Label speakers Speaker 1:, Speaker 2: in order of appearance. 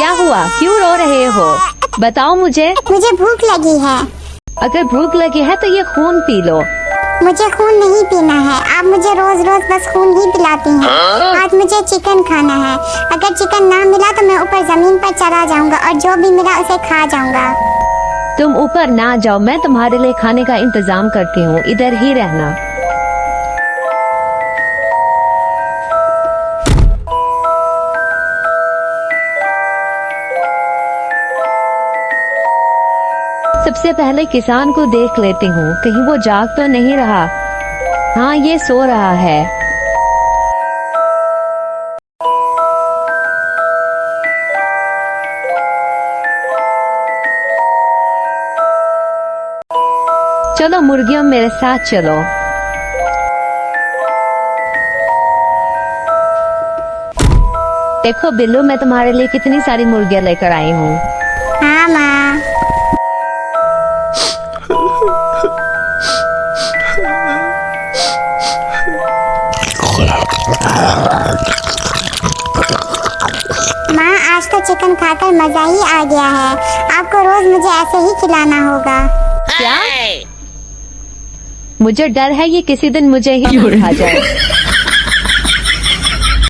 Speaker 1: क्या हुआ, क्यों रो रहे हो? बताओ मुझे
Speaker 2: भूख लगी है।
Speaker 1: अगर भूख लगी है तो ये खून पी लो।
Speaker 2: मुझे खून नहीं पीना है, आप मुझे रोज रोज बस खून ही पिलाती हैं। आज मुझे चिकन खाना है। अगर चिकन ना मिला तो मैं ऊपर जमीन पर चला जाऊंगा और जो भी मिला उसे खा जाऊंगा।
Speaker 1: तुम ऊपर ना जाओ, मैं तुम्हारे लिए खाने का इंतजाम करती हूँ, इधर ही रहना। सबसे पहले किसान को देख लेती हूँ, कहीं वो जाग तो नहीं रहा। हाँ, ये सो रहा है। चलो मुर्गियों, मेरे साथ चलो। देखो बिल्लू, मैं तुम्हारे लिए कितनी सारी मुर्गियाँ लेकर आई हूँ।
Speaker 2: हाँ माँ। माँ, आज तो चिकन खाकर मजा ही आ गया है। आपको रोज मुझे ऐसे ही खिलाना होगा।
Speaker 1: क्या? मुझे डर है ये किसी दिन मुझे ही खा जाए।